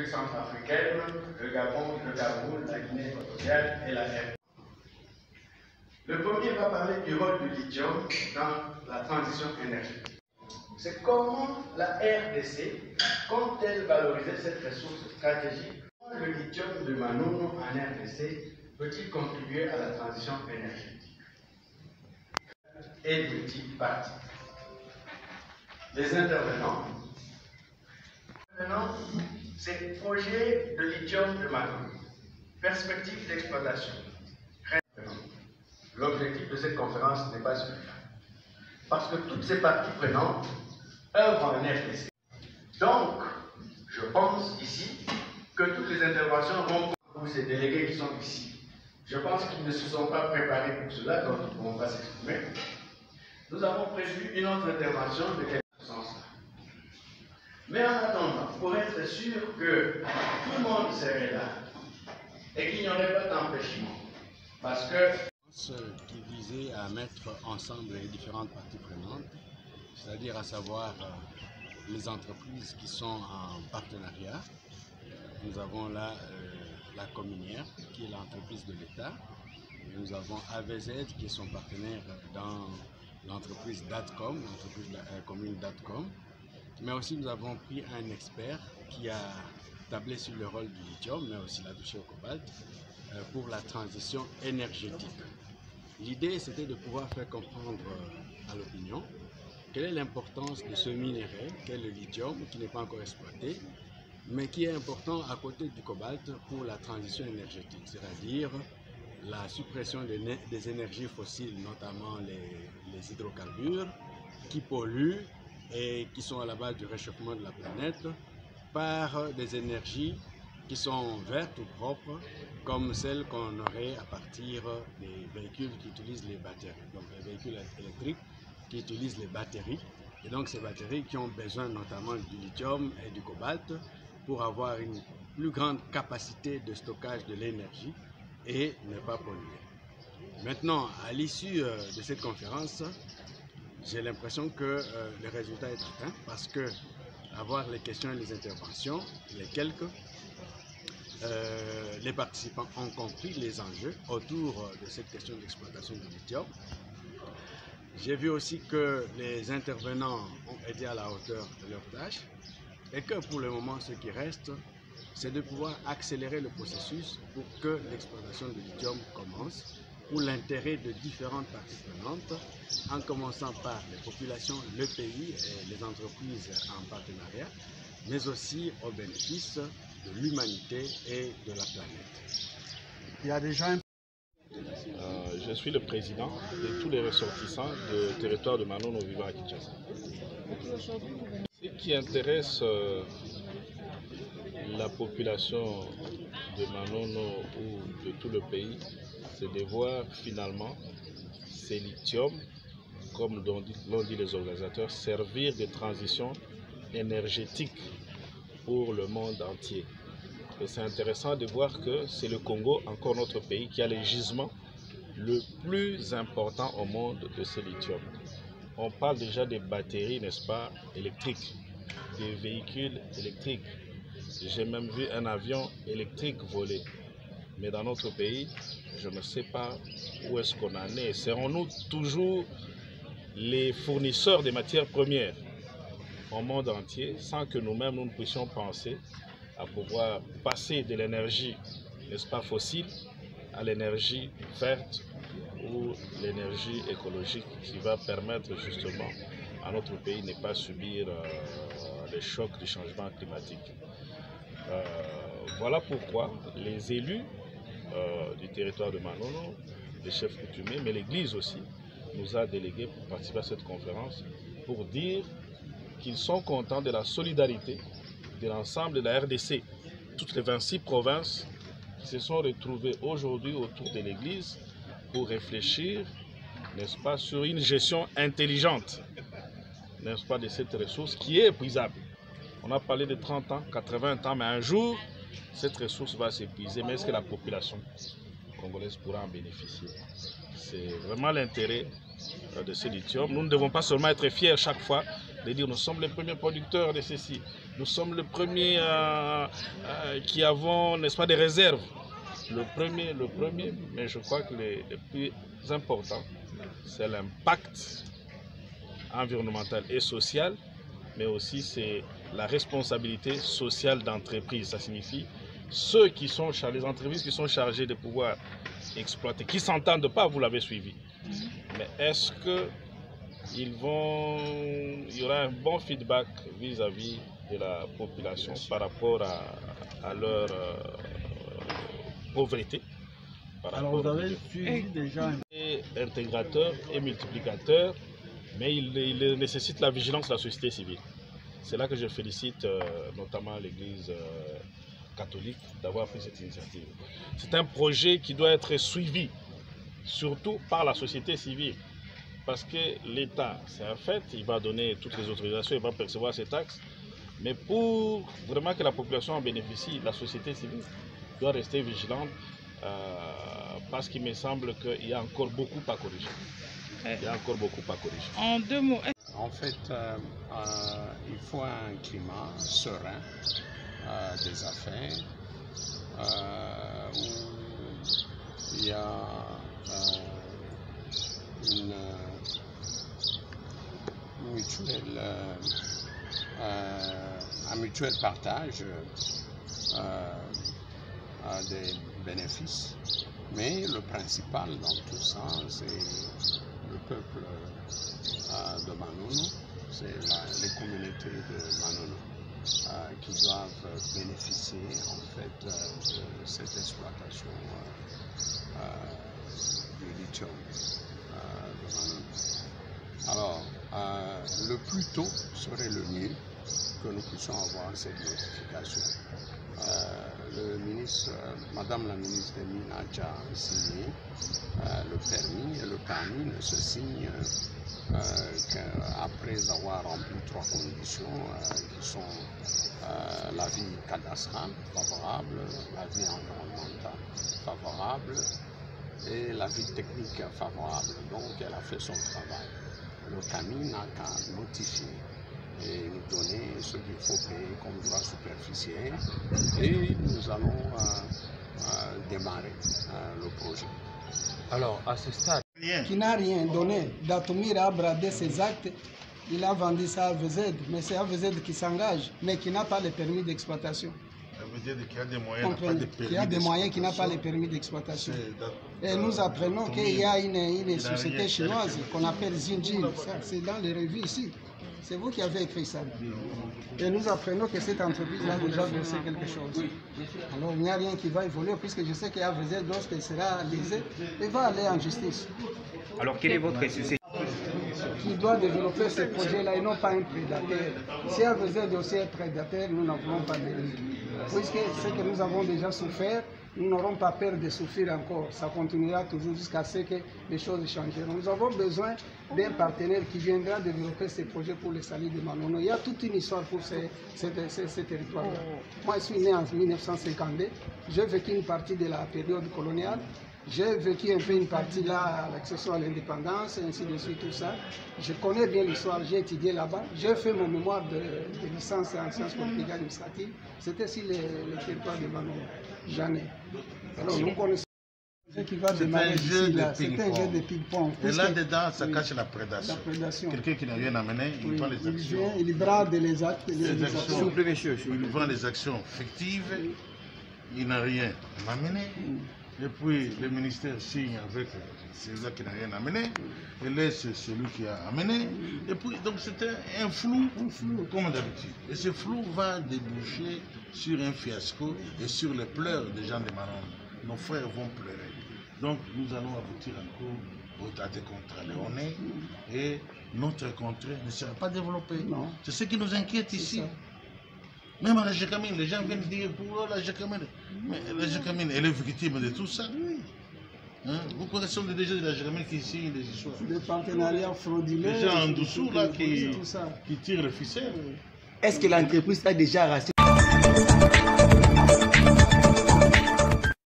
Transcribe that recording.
République centrafricaine, le Gabon, le Cameroun, la Guinée équatoriale et la RDC. Le premier va parler du rôle du lithium dans la transition énergétique. C'est comment la RDC compte-t-elle valoriser cette ressource stratégique? Comment le lithium de Manono en RDC peut-il contribuer à la transition énergétique? Et multipartie. Les intervenants. Maintenant, c'est projet de lithium de Manono. Perspective d'exploitation. L'objectif de cette conférence n'est pas celui-là. Parce que toutes ces parties prenantes œuvrent en RDC. Donc, je pense ici que toutes les interventions vont pour ces délégués qui sont ici. Je pense qu'ils ne se sont pas préparés pour cela, donc ils ne pourront pas s'exprimer. Nous avons prévu une autre intervention de quelque sens-là. Mais en attendant, pour être sûr que tout le monde serait là et qu'il n'y aurait pas d'empêchement, parce que qui visait à mettre ensemble les différentes parties prenantes, c'est-à-dire à savoir les entreprises qui sont en partenariat. Nous avons là la Cominière, qui est l'entreprise de l'État. Nous avons AVZ, qui est son partenaire dans l'entreprise DATCOM, l'entreprise de la commune DATCOM. Mais aussi nous avons pris un expert qui a tablé sur le rôle du lithium, mais aussi l'a touché au cobalt, pour la transition énergétique. L'idée, c'était de pouvoir faire comprendre à l'opinion quelle est l'importance de ce minerai, qu'est le lithium, qui n'est pas encore exploité, mais qui est important à côté du cobalt pour la transition énergétique, c'est-à-dire la suppression des énergies fossiles, notamment les hydrocarbures, qui polluent et qui sont à la base du réchauffement de la planète, par des énergies qui sont vertes ou propres, comme celles qu'on aurait à partir des véhicules qui utilisent les batteries. Donc les véhicules électriques qui utilisent les batteries. Et donc ces batteries qui ont besoin notamment du lithium et du cobalt pour avoir une plus grande capacité de stockage de l'énergie et ne pas polluer. Maintenant, à l'issue de cette conférence, j'ai l'impression que le résultat est atteint parce que avoir les questions et les interventions, les quelques, les participants ont compris les enjeux autour de cette question d'exploitation du lithium. J'ai vu aussi que les intervenants ont été à la hauteur de leur tâche et que pour le moment, ce qui reste, c'est de pouvoir accélérer le processus pour que l'exploitation du lithium commence, pour l'intérêt de différentes parties prenantes, en commençant par les populations, le pays et les entreprises en partenariat, mais aussi au bénéfice de l'humanité et de la planète. Il y a déjà un... Je suis le président de tous les ressortissants du territoire de Manono vivant à Kinshasa. Ce qui intéresse la population de Manono ou de tout le pays, c'est de voir finalement ces lithiums, comme l'ont dit les organisateurs, servir de transition énergétique pour le monde entier. Et c'est intéressant de voir que c'est le Congo, encore notre pays, qui a les gisements le plus important au monde de ce lithium. On parle déjà des batteries, n'est-ce pas, électriques, des véhicules électriques. J'ai même vu un avion électrique voler. Mais dans notre pays, je ne sais pas où est-ce qu'on en est. Serons-nous toujours les fournisseurs des matières premières au monde entier sans que nous-mêmes nous ne puissions penser à pouvoir passer de l'énergie, n'est-ce pas, fossile à l'énergie verte ou l'énergie écologique qui va permettre justement à notre pays de ne pas subir les chocs du changement climatique. Voilà pourquoi les élus du territoire de Manono, les chefs coutumiers, mais l'Église aussi, nous a délégués pour participer à cette conférence pour dire qu'ils sont contents de la solidarité de l'ensemble de la RDC. Toutes les 26 provinces qui se sont retrouvées aujourd'hui autour de l'Église pour réfléchir, n'est-ce pas, sur une gestion intelligente, n'est-ce pas, de cette ressource qui est épuisable. On a parlé de 30 ans, 80 ans, mais un jour, cette ressource va s'épuiser. Mais est-ce que la population congolaise pourra en bénéficier? C'est vraiment l'intérêt de ce lithium. Nous ne devons pas seulement être fiers chaque fois de dire nous sommes les premiers producteurs de ceci, nous sommes les premiers qui avons, n'est-ce pas, des réserves. Le premier, mais je crois que le plus important, c'est l'impact environnemental et social, mais aussi c'est la responsabilité sociale d'entreprise. Ça signifie ceux qui sont les entreprises qui sont chargées de pouvoir exploiter, qui ne s'entendent pas, vous l'avez suivi. Mais est-ce qu'il y aura un bon feedback vis-à-vis de la population par rapport à leur pauvreté? Alors vous avez suivi déjà intégrateur et multiplicateur, mais il nécessite la vigilance de la société civile. C'est là que je félicite notamment l'Église catholique d'avoir pris cette initiative. C'est un projet qui doit être suivi, surtout par la société civile, parce que l'État, c'est un fait, il va donner toutes les autorisations, il va percevoir ses taxes, mais pour vraiment que la population en bénéficie, la société civile doit rester vigilante, parce qu'il me semble qu'il y a encore beaucoup à corriger. Il y a encore beaucoup à corriger. En 2 mots. En fait, il faut un climat serein des affaires où il y a un mutuel partage des bénéfices. Mais le principal dans tout ça, c'est le peuple de Manono, c'est les communautés de Manono qui doivent bénéficier en fait de cette exploitation du lithium de Manono. Alors, le plus tôt serait le mieux que nous puissions avoir cette notification. Madame la ministre des Mines a déjà signé le permis, et le permis ne se signe qu'après avoir rempli 3 conditions qui sont l'avis cadastral favorable, l'avis environnemental favorable et l'avis technique favorable. Donc elle a fait son travail. Le permis n'a qu'à notifier et nous donner ce qu'il faut payer comme droit superficiel, et nous allons démarrer le projet. Alors, à ce stade, qui n'a rien donné, Datomir a bradé ses actes, il a vendu ça à AVZ, mais c'est AVZ qui s'engage, mais qui n'a pas le permis d'exploitation. Qui a des moyens, qui a des moyens, qui n'a pas les permis d'exploitation. Et nous apprenons qu'il y a une société chinoise qu'on appelle Xinjiang, c'est dans les revues ici. C'est vous qui avez écrit ça. Et nous apprenons que cette entreprise a déjà versé quelque chose. Alors il n'y a rien qui va évoluer, puisque je sais qu'AVZ, lorsqu'elle sera lésée, elle va aller en justice. alors quel est votre succès? Qui doit développer ce projet-là et non pas un prédateur. Si AVZ aussi est prédateur, nous n'en voulons pas de lui. Puisque ce que nous avons déjà souffert, nous n'aurons pas peur de souffrir encore. Ça continuera toujours jusqu'à ce que les choses changeront. Nous avons besoin d'un partenaire qui viendra développer ces projets pour le salut de Manono. Il y a toute une histoire pour ces territoires-là. Moi, je suis né en 1952. J'ai vécu une partie de la période coloniale. J'ai vécu un peu une partie là, à l'accession à l'indépendance, et ainsi de suite, tout ça. Je connais bien l'histoire, j'ai étudié là-bas. J'ai fait mon mémoire de licence en sciences politiques et administratives. C'était sur les territoires de Manono. J'en ai. Alors, nous connaissons. C'est un jeu de ping-pong. Et là-dedans, ça cache la prédation. Quelqu'un qui n'a rien amené, il prend les actions. Il brade les actes. Il prend les actions fictives, il n'a rien amené. Et puis le ministère signe avec celui qui n'a rien amené, et laisse celui qui a amené. Et puis, donc c'était un flou, comme d'habitude. Et ce flou va déboucher sur un fiasco et sur les pleurs des gens de Manono. Nos frères vont pleurer. Donc nous allons aboutir encore au traité contre Léoné, et notre contrée ne sera pas développée. C'est ce qui nous inquiète ici. Même à la Gécamine, les gens viennent dire pour la Gécamine. Mais la Gécamine, elle est victime de tout ça. Hein? Vous connaissez déjà de la Gécamine qui signe des histoires. Des partenariats frauduleux. Les gens en dessous là qui tirent le ficelle. Est-ce que l'entreprise a déjà racheté?